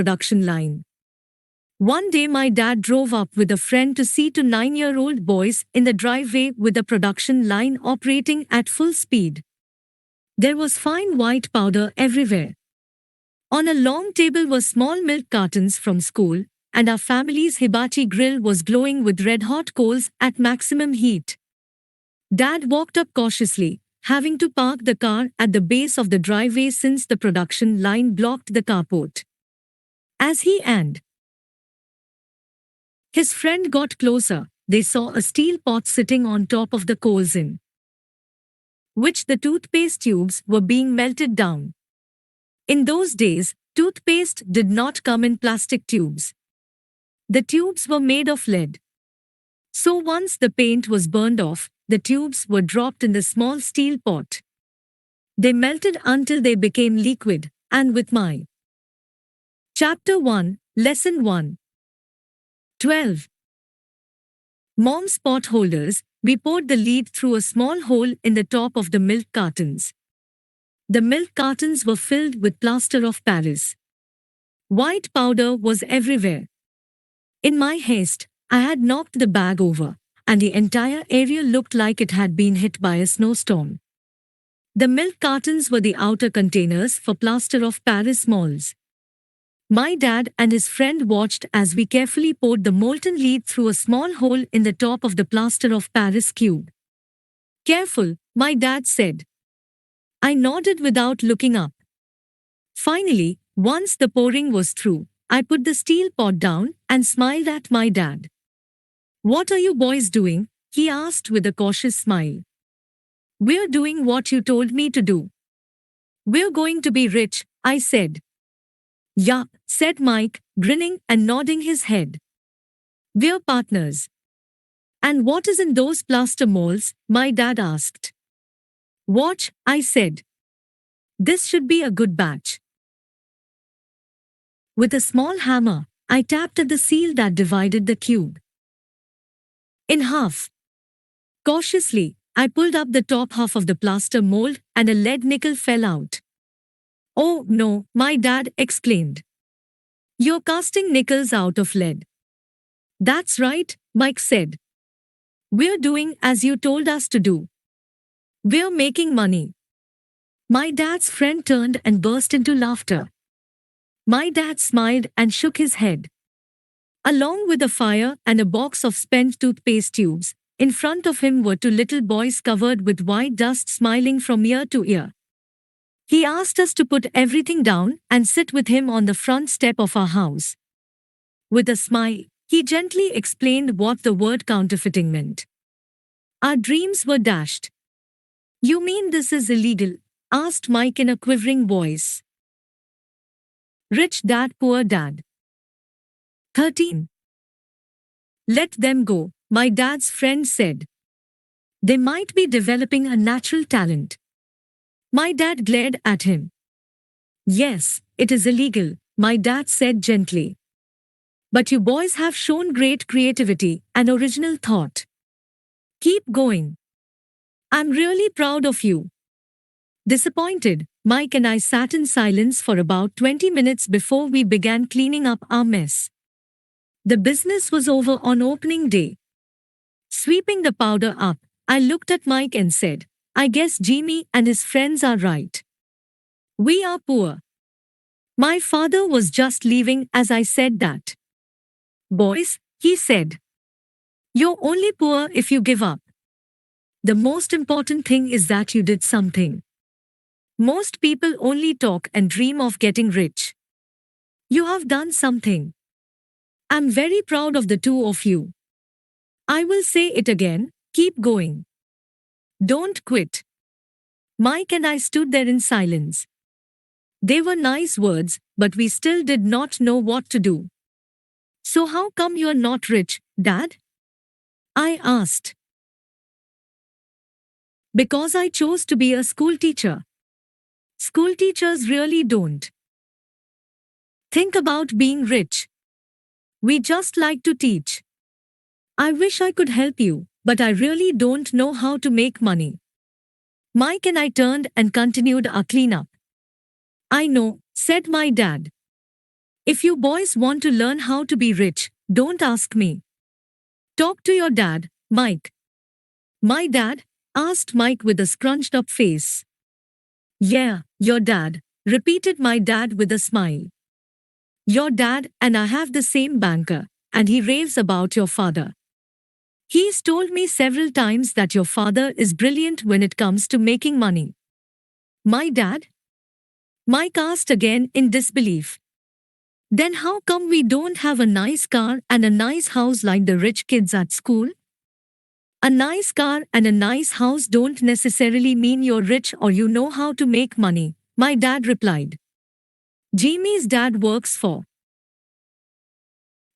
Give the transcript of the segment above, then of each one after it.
production line. One day my dad drove up with a friend to see two 9-year-old boys in the driveway with the production line operating at full speed. There was fine white powder everywhere. On a long table were small milk cartons from school, and our family's hibachi grill was glowing with red-hot coals at maximum heat. Dad walked up cautiously, having to park the car at the base of the driveway since the production line blocked the carport. As he and his friend got closer, they saw a steel pot sitting on top of the coals in which the toothpaste tubes were being melted down. In those days, toothpaste did not come in plastic tubes. The tubes were made of lead. So once the paint was burned off, the tubes were dropped in the small steel pot. They melted until they became liquid, and with my Chapter 1, Lesson 1. 12. Mom's pot holders, we poured the lead through a small hole in the top of the milk cartons. The milk cartons were filled with plaster of Paris. White powder was everywhere. In my haste, I had knocked the bag over, and the entire area looked like it had been hit by a snowstorm. The milk cartons were the outer containers for plaster of Paris molds. My dad and his friend watched as we carefully poured the molten lead through a small hole in the top of the plaster of Paris cube. Careful, my dad said. I nodded without looking up. Finally, once the pouring was through, I put the steel pot down and smiled at my dad. What are you boys doing? He asked with a cautious smile. We're doing what you told me to do. We're going to be rich, I said. Yeah, said Mike, grinning and nodding his head. We're partners. And what is in those plaster molds? My dad asked. Watch, I said. This should be a good batch. With a small hammer, I tapped at the seal that divided the cube in half. Cautiously, I pulled up the top half of the plaster mold and a lead nickel fell out. Oh no, my dad exclaimed. You're casting nickels out of lead. That's right, Mike said. We're doing as you told us to do. We're making money. My dad's friend turned and burst into laughter. My dad smiled and shook his head. Along with a fire and a box of spent toothpaste tubes, in front of him were two little boys covered with white dust smiling from ear to ear. He asked us to put everything down and sit with him on the front step of our house. With a smile, he gently explained what the word counterfeiting meant. Our dreams were dashed. You mean this is illegal? Asked Mike in a quivering voice. Rich dad, poor dad. 13. Let them go, my dad's friend said. They might be developing a natural talent. My dad glared at him. Yes, it is illegal, my dad said gently. But you boys have shown great creativity and original thought. Keep going. I'm really proud of you. Disappointed, Mike and I sat in silence for about 20 minutes before we began cleaning up our mess. The business was over on opening day. Sweeping the powder up, I looked at Mike and said, I guess Jimmy and his friends are right. We are poor. My father was just leaving as I said that. Boys, he said. You're only poor if you give up. The most important thing is that you did something. Most people only talk and dream of getting rich. You have done something. I'm very proud of the two of you. I will say it again, keep going. Don't quit. Mike and I stood there in silence. They were nice words, but we still did not know what to do. So how come you're not rich, Dad? I asked. Because I chose to be a school teacher. School teachers really don't think about being rich. We just like to teach. I wish I could help you, but I really don't know how to make money. Mike and I turned and continued our cleanup. I know, said my dad. If you boys want to learn how to be rich, don't ask me. Talk to your dad, Mike. My dad? Asked Mike with a scrunched up face. Yeah, your dad, repeated my dad with a smile. Your dad and I have the same banker, and he raves about your father. He's told me several times that your father is brilliant when it comes to making money. My dad? Mike asked again in disbelief. Then how come we don't have a nice car and a nice house like the rich kids at school? A nice car and a nice house don't necessarily mean you're rich or you know how to make money, my dad replied. Jimmy's dad works for.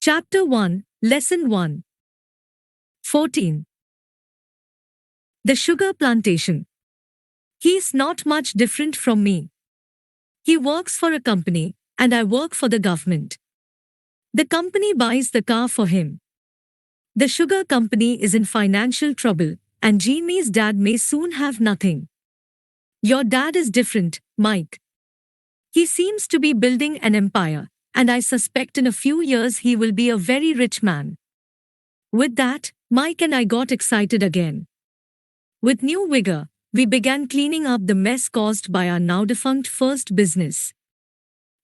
Chapter 1, Lesson 1. 14. The sugar plantation. He's not much different from me. He works for a company, and I work for the government. The company buys the car for him. The sugar company is in financial trouble, and Jimmy's dad may soon have nothing. Your dad is different, Mike. He seems to be building an empire, and I suspect in a few years he will be a very rich man. With that, Mike and I got excited again. With new vigor, we began cleaning up the mess caused by our now-defunct first business.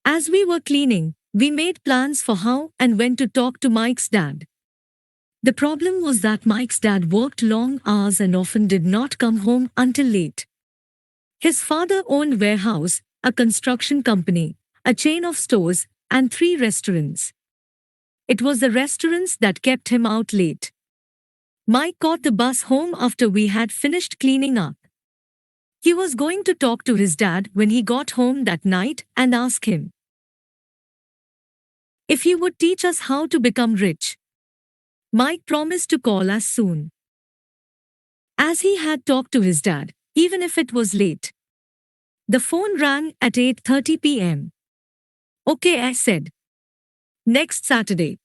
As we were cleaning, we made plans for how and when to talk to Mike's dad. The problem was that Mike's dad worked long hours and often did not come home until late. His father owned warehouse, a construction company, a chain of stores, and 3 restaurants. It was the restaurants that kept him out late. Mike caught the bus home after we had finished cleaning up. He was going to talk to his dad when he got home that night and ask him if he would teach us how to become rich. Mike promised to call us soon. As he had talked to his dad, even if it was late. The phone rang at 8:30 p.m. Okay, I said. Next Saturday.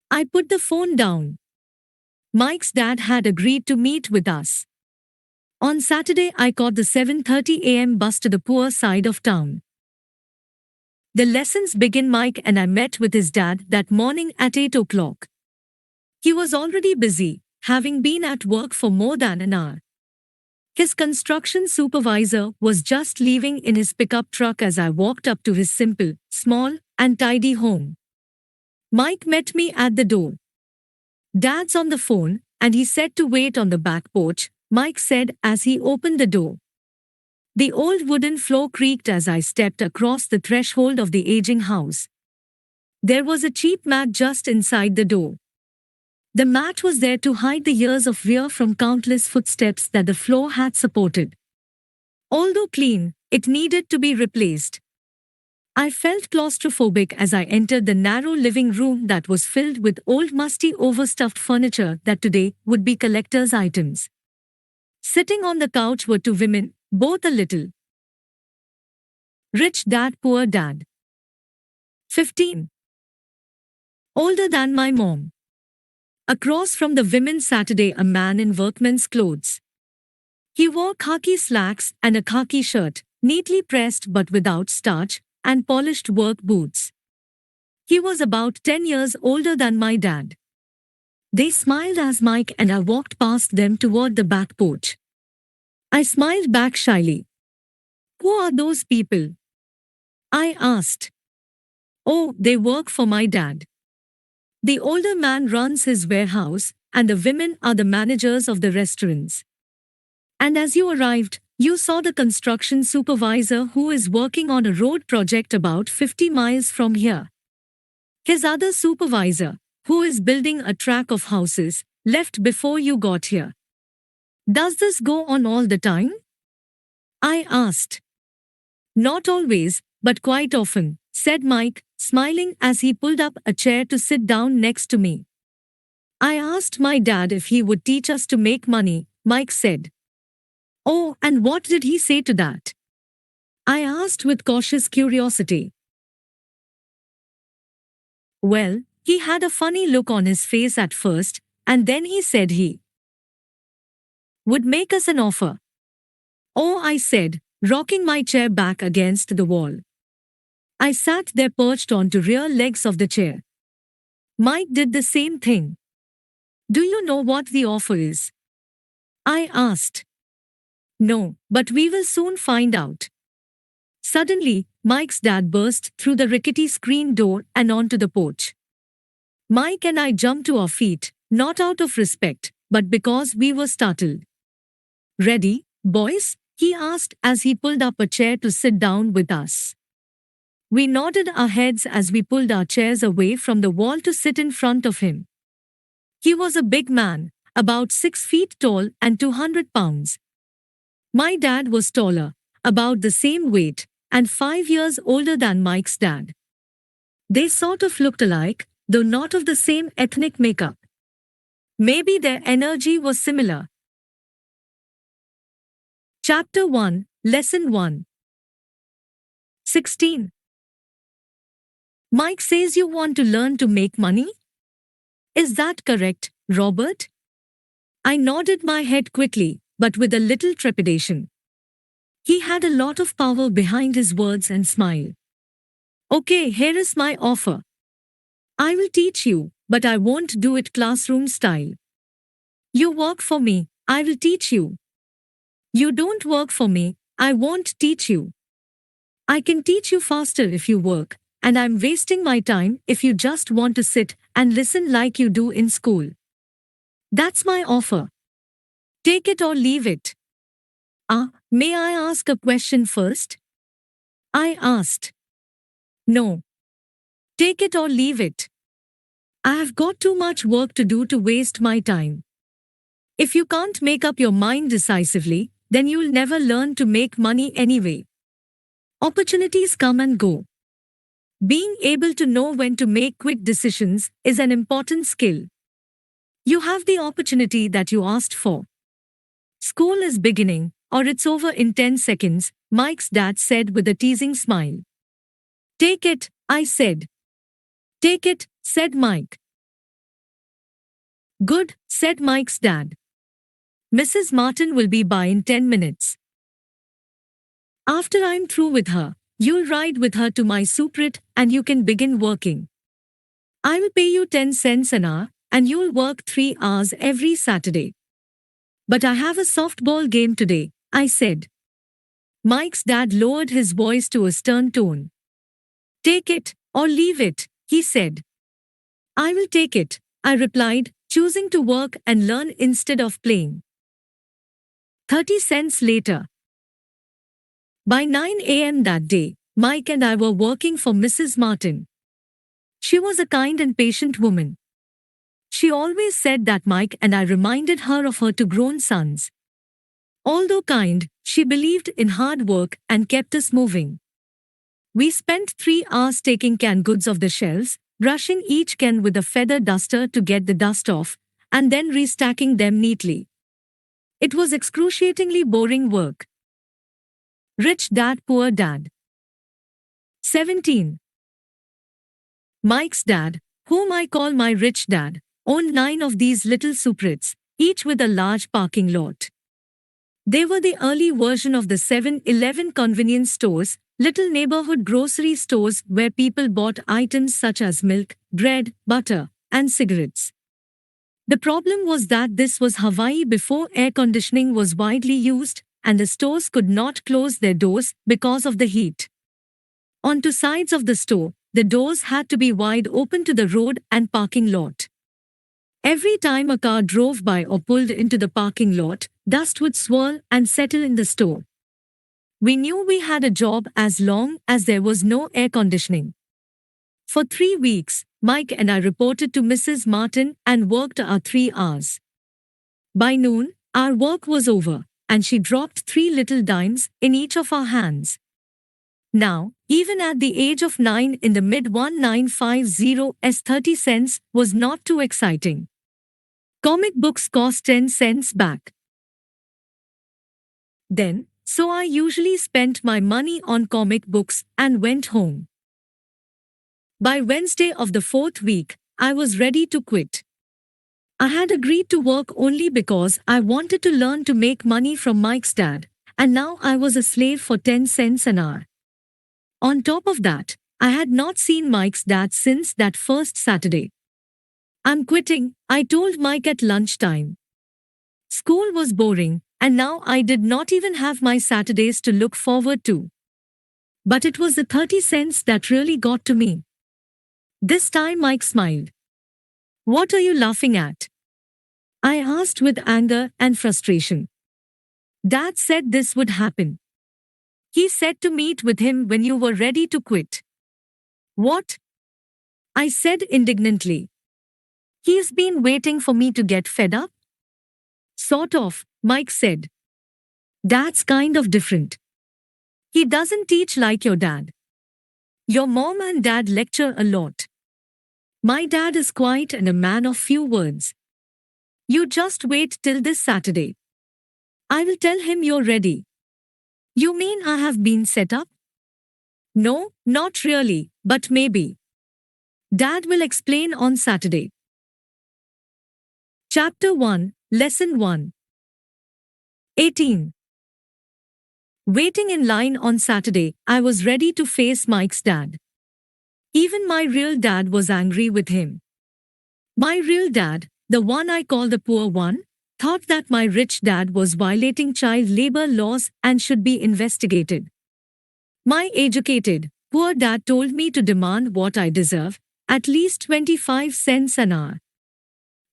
I put the phone down. Mike's dad had agreed to meet with us. On Saturday, I caught the 7:30 a.m. bus to the poor side of town. The lessons begin. Mike and I met with his dad that morning at 8 o'clock. He was already busy, having been at work for more than an hour. His construction supervisor was just leaving in his pickup truck as I walked up to his simple, small, and tidy home. Mike met me at the door. Dad's on the phone, and he said to wait on the back porch, Mike said as he opened the door. The old wooden floor creaked as I stepped across the threshold of the aging house. There was a cheap mat just inside the door. The mat was there to hide the years of wear from countless footsteps that the floor had supported. Although clean, it needed to be replaced. I felt claustrophobic as I entered the narrow living room that was filled with old musty overstuffed furniture that today would be collector's items. Sitting on the couch were 2 women, both a little rich dad, poor dad. 15. Older than my mom. Across from the women sat a man in workman's clothes. He wore khaki slacks and a khaki shirt, neatly pressed but without starch, and polished work boots. He was about 10 years older than my dad. They smiled as Mike and I walked past them toward the back porch. I smiled back shyly. Who are those people? I asked. Oh, they work for my dad. The older man runs his warehouse, and the women are the managers of the restaurants. And as you arrived, you saw the construction supervisor who is working on a road project about 50 miles from here. His other supervisor, who is building a track of houses, left before you got here. Does this go on all the time? I asked. Not always, but quite often, said Mike, smiling as he pulled up a chair to sit down next to me. I asked my dad if he would teach us to make money, Mike said. Oh, and what did he say to that? I asked with cautious curiosity. Well, he had a funny look on his face at first, and then he said he would make us an offer. Oh, I said, rocking my chair back against the wall. I sat there perched onto rear legs of the chair. Mike did the same thing. Do you know what the offer is? I asked. No, but we will soon find out. Suddenly, Mike's dad burst through the rickety screen door and onto the porch. Mike and I jumped to our feet, not out of respect, but because we were startled. Ready, boys? He asked as he pulled up a chair to sit down with us. We nodded our heads as we pulled our chairs away from the wall to sit in front of him. He was a big man, about 6 feet tall and 200 pounds. My dad was taller, about the same weight, and 5 years older than Mike's dad. They sort of looked alike, though not of the same ethnic makeup. Maybe their energy was similar. Chapter 1, Lesson 1. 16. Mike says you want to learn to make money? Is that correct, Robert? I nodded my head quickly, but with a little trepidation. He had a lot of power behind his words and smile. Okay, here is my offer. I will teach you, but I won't do it classroom style. You work for me, I will teach you. You don't work for me, I won't teach you. I can teach you faster if you work, and I'm wasting my time if you just want to sit and listen like you do in school. That's my offer. Take it or leave it. May I ask a question first? I asked. No. Take it or leave it. I have got too much work to do to waste my time. If you can't make up your mind decisively, then you'll never learn to make money anyway. Opportunities come and go. Being able to know when to make quick decisions is an important skill. You have the opportunity that you asked for. School is beginning, or it's over in 10 seconds, Mike's dad said with a teasing smile. Take it, I said. Take it, said Mike. Good, said Mike's dad. Mrs. Martin will be by in 10 minutes. After I'm through with her, you'll ride with her to my suprit and you can begin working. I will pay you 10 cents an hour and you'll work 3 hours every Saturday. But I have a softball game today, I said. Mike's dad lowered his voice to a stern tone. Take it, or leave it, he said. I will take it, I replied, choosing to work and learn instead of playing. 30 cents later. By 9 a.m. that day, Mike and I were working for Mrs. Martin. She was a kind and patient woman. She always said that Mike and I reminded her of her two grown sons. Although kind, she believed in hard work and kept us moving. We spent 3 hours taking canned goods off the shelves, brushing each can with a feather duster to get the dust off, and then restacking them neatly. It was excruciatingly boring work. Rich Dad, Poor Dad. 17. Mike's dad, whom I call my rich dad, owned 9 of these little suprits, each with a large parking lot. They were the early version of the 7-Eleven convenience stores, little neighborhood grocery stores where people bought items such as milk, bread, butter, and cigarettes. The problem was that this was Hawaii before air conditioning was widely used, and the stores could not close their doors because of the heat. On two sides of the store, the doors had to be wide open to the road and parking lot. Every time a car drove by or pulled into the parking lot, dust would swirl and settle in the store. We knew we had a job as long as there was no air conditioning. For 3 weeks, Mike and I reported to Mrs. Martin and worked our 3 hours. By noon, our work was over, and she dropped 3 little dimes in each of our hands. Now, even at the age of 9 in the mid-1950s, 30 cents was not too exciting. Comic books cost 10 cents back then, so I usually spent my money on comic books and went home. By Wednesday of the 4th week, I was ready to quit. I had agreed to work only because I wanted to learn to make money from Mike's dad, and now I was a slave for 10 cents an hour. On top of that, I had not seen Mike's dad since that first Saturday. I'm quitting, I told Mike at lunchtime. School was boring, and now I did not even have my Saturdays to look forward to. But it was the 30 cents that really got to me. This time Mike smiled. What are you laughing at? I asked with anger and frustration. Dad said this would happen. He said to meet with him when you were ready to quit. What? I said indignantly. He's been waiting for me to get fed up? Sort of, Mike said. Dad's kind of different. He doesn't teach like your dad. Your mom and dad lecture a lot. My dad is quiet and a man of few words. You just wait till this Saturday. I will tell him you're ready. You mean I have been set up? No, not really, but maybe. Dad will explain on Saturday. Chapter 1, Lesson 1. 18. Waiting in line on Saturday, I was ready to face Mike's dad. Even my real dad was angry with him. My real dad, the one I call the poor one, thought that my rich dad was violating child labor laws and should be investigated. My educated, poor dad told me to demand what I deserve, at least 25 cents an hour.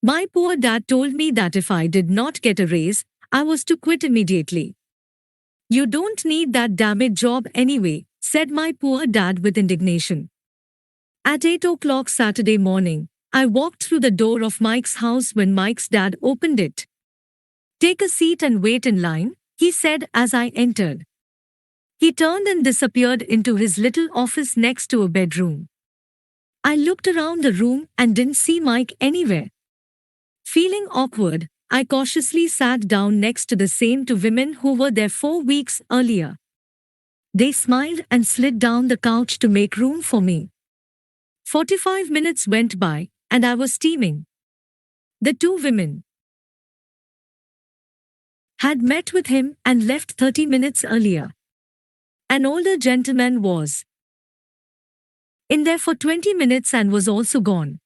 My poor dad told me that if I did not get a raise, I was to quit immediately. You don't need that damned job anyway, said my poor dad with indignation. At 8 o'clock Saturday morning, I walked through the door of Mike's house when Mike's dad opened it. Take a seat and wait in line, he said as I entered. He turned and disappeared into his little office next to a bedroom. I looked around the room and didn't see Mike anywhere. Feeling awkward, I cautiously sat down next to the same two women who were there 4 weeks earlier. They smiled and slid down the couch to make room for me. 45 minutes went by, and I was steaming. The two women had met with him and left 30 minutes earlier. An older gentleman was in there for 20 minutes and was also gone.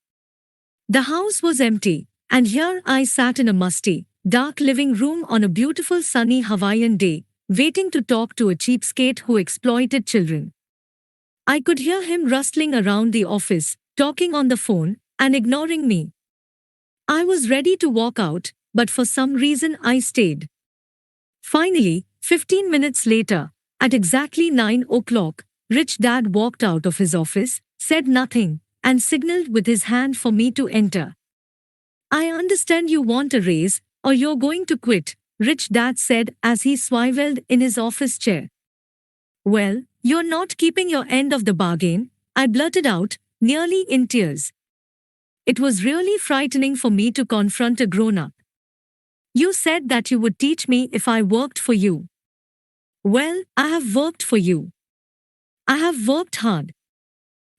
The house was empty, and here I sat in a musty, dark living room on a beautiful sunny Hawaiian day, waiting to talk to a cheapskate who exploited children. I could hear him rustling around the office, talking on the phone, and ignoring me. I was ready to walk out, but for some reason I stayed. Finally, 15 minutes later, at exactly 9 o'clock, Rich Dad walked out of his office, said nothing, and signaled with his hand for me to enter. I understand you want a raise, or you're going to quit, Rich Dad said as he swiveled in his office chair. Well, you're not keeping your end of the bargain, I blurted out, nearly in tears. It was really frightening for me to confront a grown-up. You said that you would teach me if I worked for you. Well, I have worked for you. I have worked hard.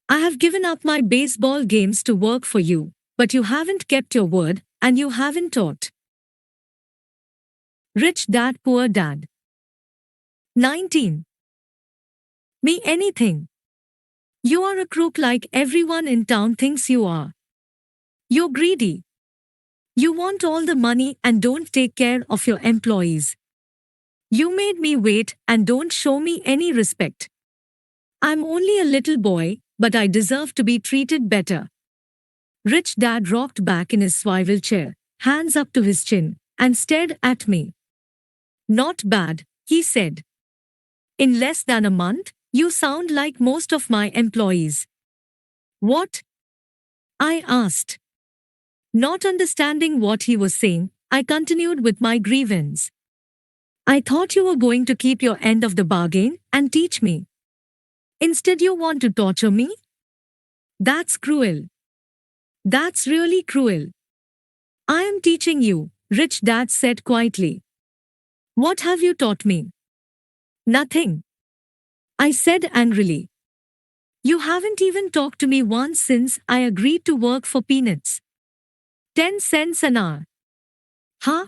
I have given up my baseball games to work for you, but you haven't kept your word, and you haven't taught. Rich Dad, Poor Dad. 19. Me anything. You are a crook like everyone in town thinks you are. You're greedy. You want all the money and don't take care of your employees. You made me wait and don't show me any respect. I'm only a little boy, but I deserve to be treated better. Rich Dad rocked back in his swivel chair, hands up to his chin, and stared at me. Not bad, he said. In less than a month, you sound like most of my employees. What? I asked. Not understanding what he was saying, I continued with my grievance. I thought you were going to keep your end of the bargain and teach me. Instead, you want to torture me? That's cruel. That's really cruel. I am teaching you, Rich Dad said quietly. What have you taught me? Nothing. I said angrily. You haven't even talked to me once since I agreed to work for peanuts. 10 cents an hour. Huh?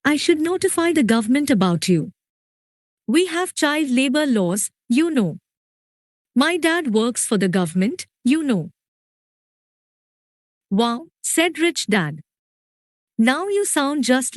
I should notify the government about you. We have child labor laws, you know. My dad works for the government, you know. Wow, said Rich Dad. Now you sound just